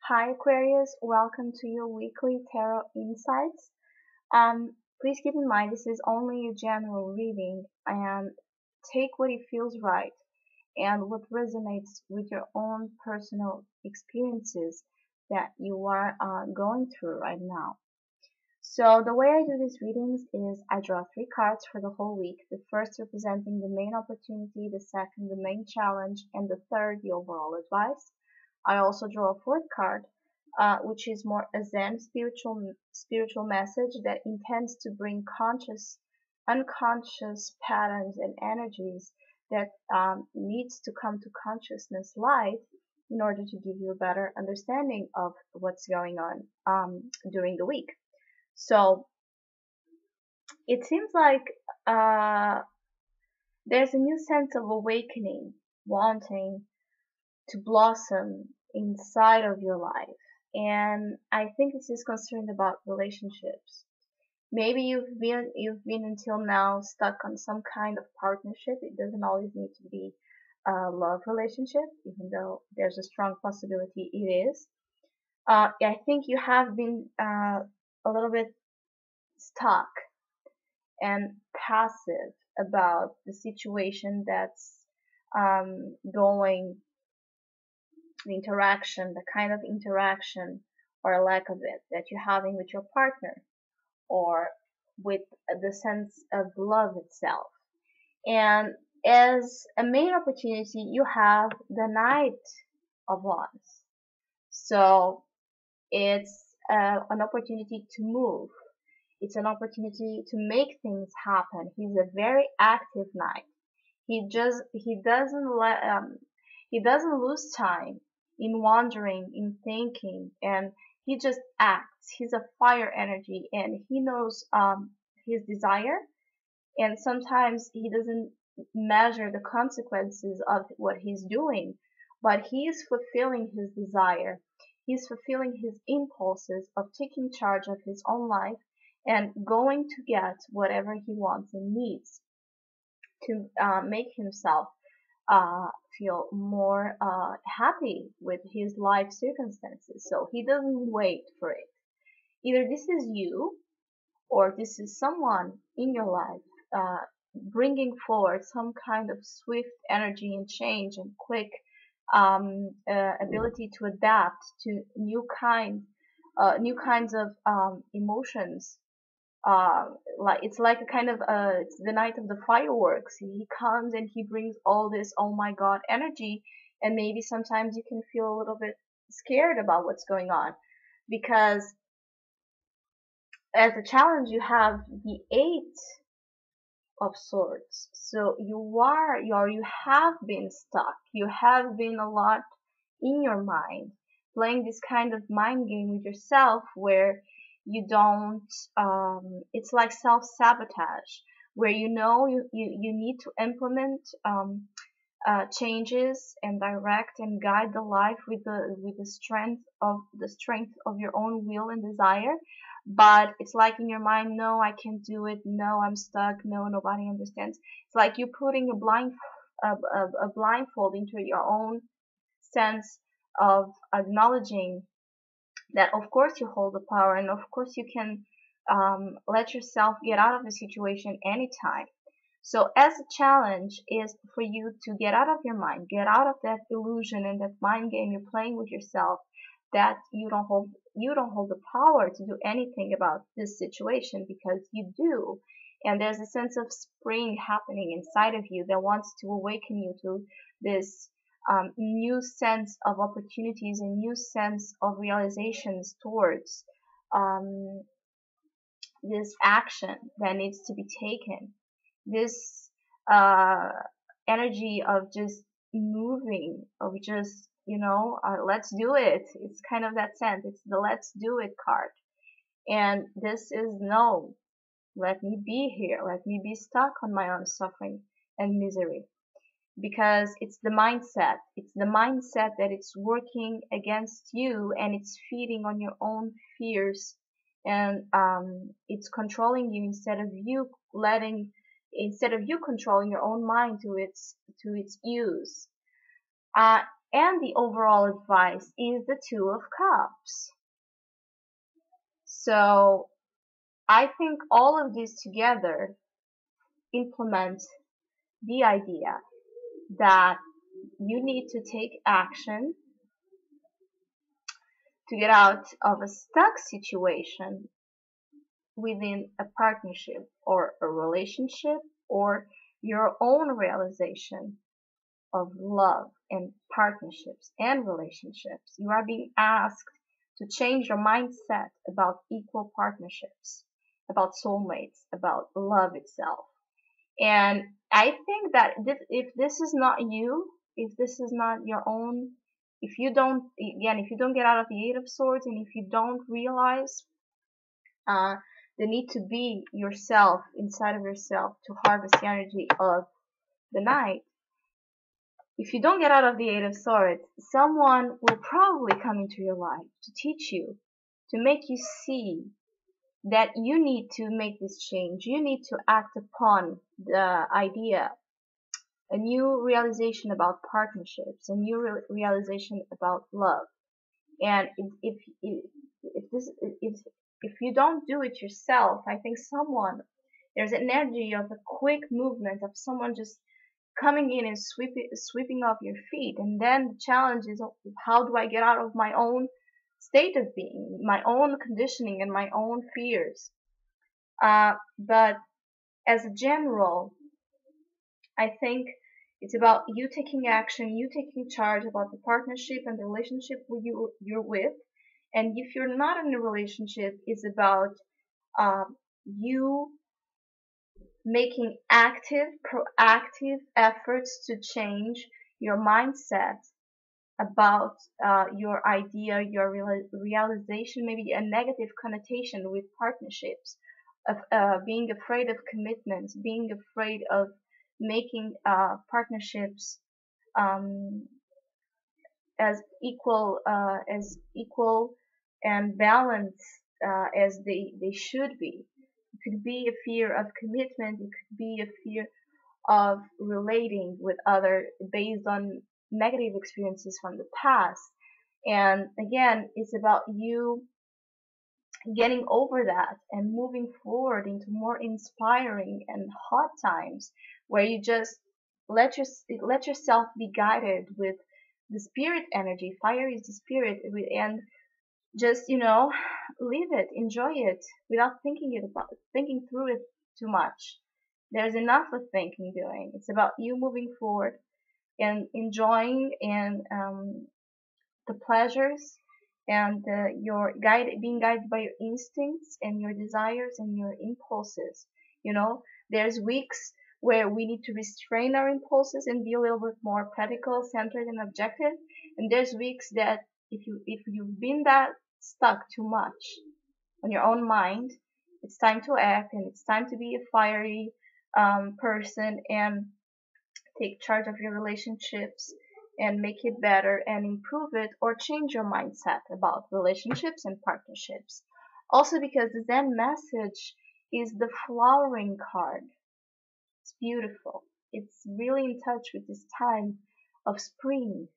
Hi Aquarius, welcome to your weekly tarot insights. Please keep in mind this is only a general reading and take what it feels right and what resonates with your own personal experiences that you are going through right now. So the way I do these readings is I draw three cards for the whole week. The first representing the main opportunity, the second the main challenge, and the third the overall advice. I also draw a fourth card, which is more a Zen spiritual message that intends to bring unconscious patterns and energies that needs to come to consciousness light in order to give you a better understanding of what's going on during the week. So it seems like uh, there's a new sense of awakening, wanting to blossom inside of your life. And I think this is concerned about relationships. Maybe you've been until now stuck on some kind of partnership. It doesn't always need to be a love relationship, even though there's a strong possibility it is. I think you have been a little bit stuck and passive about the situation that's going, the interaction, the kind of interaction or a lack of it that you're having with your partner or with the sense of love itself. And as a main opportunity, you have the Knight of Wands. So it's an opportunity to move. It's an opportunity to make things happen. He's a very active knight. He doesn't lose time in wandering, in thinking, and he just acts. He's a fire energy, and he knows his desire, and sometimes he doesn't measure the consequences of what he's doing, but he is fulfilling his desire. He's fulfilling his impulses of taking charge of his own life and going to get whatever he wants and needs to make himself feel more happy with his life circumstances. So he doesn't wait for it. Either this is you or this is someone in your life bringing forward some kind of swift energy and change and quick ability to adapt to new kinds of emotions. Like it's like a kind of it's the night of the fireworks. He comes and he brings all this oh my god energy, and maybe sometimes you can feel a little bit scared about what's going on because as a challenge you have the Eight of Swords. So you have been stuck. You have been a lot in your mind, playing this kind of mind game with yourself where you don't, it's like self-sabotage, where you need to implement changes and direct and guide the life with the strength of your own will and desire, but it's like in your mind, no, I can't do it, no, I'm stuck, no, nobody understands. It's like you're putting a blindfold into your own sense of acknowledging that of course you hold the power and of course you can let yourself get out of the situation anytime. So as a challenge is for you to get out of your mind, get out of that illusion and that mind game you're playing with yourself, that you don't hold the power to do anything about this situation, because you do. And there's a sense of spring happening inside of you that wants to awaken you to this new sense of opportunities and new sense of realizations towards um, this action that needs to be taken. This uh, energy of just moving, of just, let's do it. It's kind of that sense. It's the let's do it card. And this is no, let me be here. Let me be stuck on my own suffering and misery. Because it's the mindset. It's the mindset that it's working against you and it's feeding on your own fears, and it's controlling you instead of you controlling your own mind to its use. And the overall advice is the Two of Cups. So I think all of these together implement the idea that you need to take action to get out of a stuck situation within a partnership or a relationship or your own realization of love and partnerships and relationships. You are being asked to change your mindset about equal partnerships, about soulmates, about love itself. And I think that if this is not you, if this is not your own, if you don't, again, if you don't get out of the Eight of Swords and if you don't realize uh, the need to be yourself inside of yourself to harvest the energy of the night, if you don't get out of the Eight of Swords, someone will probably come into your life to teach you, to make you see that you need to make this change. You need to act upon the idea, a new realization about partnerships, a new realization about love. And if this if you don't do it yourself, I think there's an energy of a quick movement of someone just coming in and sweeping off your feet. And then the challenge is, how do I get out of my own state of being, my own conditioning and my own fears? But as a general, I think it's about you taking action, you taking charge about the partnership and the relationship you're with. And if you're not in a relationship, it's about you making active, proactive efforts to change your mindset about your idea, your realization, maybe a negative connotation with partnerships, of being afraid of commitments, being afraid of making partnerships um, as equal and balanced as they should be. It could be a fear of commitment. It could be a fear of relating with others based on negative experiences from the past. And again, it's about you getting over that and moving forward into more inspiring and hot times where you just let yourself be guided with the spirit energy. Fire is the spirit, and just live it, enjoy it without thinking through it too much. There's enough of thinking doing. It's about you moving forward and enjoying and the pleasures and being guided by your instincts and your desires and your impulses. There's weeks where we need to restrain our impulses and be a little bit more practical, centered, and objective. And there's weeks that if you've been that stuck too much on your own mind, it's time to act and it's time to be a fiery person and take charge of your relationships and make it better and improve it, or change your mindset about relationships and partnerships. Also, because the Zen message is the flowering card. It's beautiful. It's really in touch with this time of spring.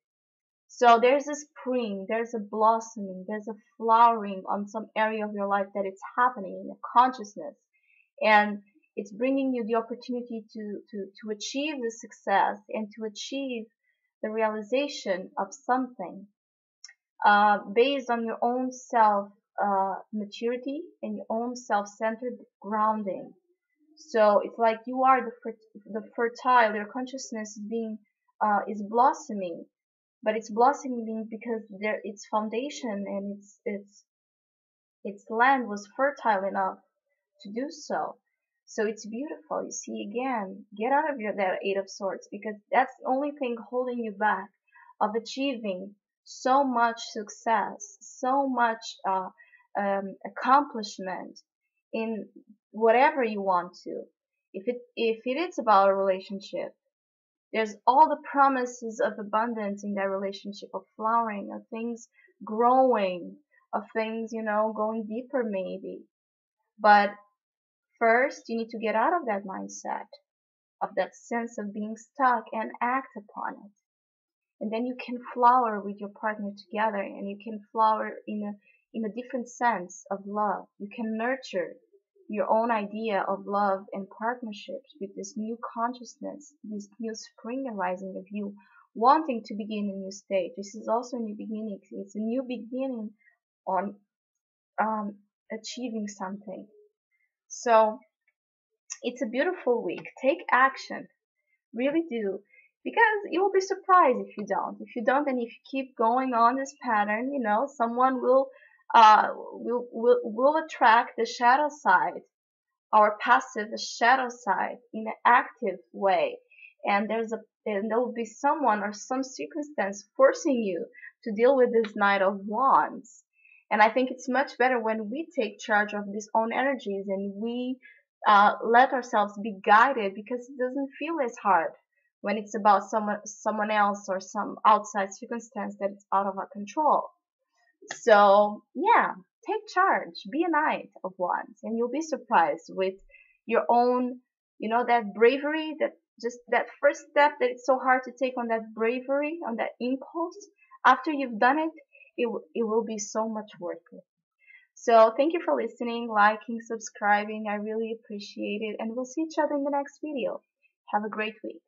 So there's a spring, there's a blossoming, there's a flowering on some area of your life that it's happening in your consciousness. And it's bringing you the opportunity to achieve the success and to achieve the realization of something based on your own self maturity and your own self-centered grounding. So it's like you are the fertile. Your consciousness is blossoming, but it's blossoming because its foundation and its land was fertile enough to do so. So it's beautiful. You see, again, get out of that Eight of Swords, because that's the only thing holding you back of achieving so much success, so much accomplishment in whatever you want to. If it is about a relationship, there's all the promises of abundance in that relationship, of flowering, of things growing, of things, going deeper maybe. But first, you need to get out of that mindset, of that sense of being stuck, and act upon it. and then you can flower with your partner together, and you can flower in a different sense of love. You can nurture your own idea of love and partnerships with this new consciousness, this new spring arising of you wanting to begin a new stage. This is also a new beginning. It's a new beginning on achieving something. So it's a beautiful week. Take action. Really do. Because you will be surprised if you don't. If you don't, and if you keep going on this pattern, someone will attract the shadow side, our passive shadow side, in an active way. And there will be someone or some circumstance forcing you to deal with this Knight of Wands. And I think it's much better when we take charge of these own energies, and we let ourselves be guided, because it doesn't feel as hard when it's about someone else or some outside circumstance that is out of our control. So yeah, take charge, be a Knight of Wands, and you'll be surprised with your own, that bravery, that just that first step that it's so hard to take, on that bravery, on that impulse. After you've done it, it will be so much worth it. So thank you for listening, liking, subscribing. I really appreciate it, and we'll see each other in the next video. Have a great week.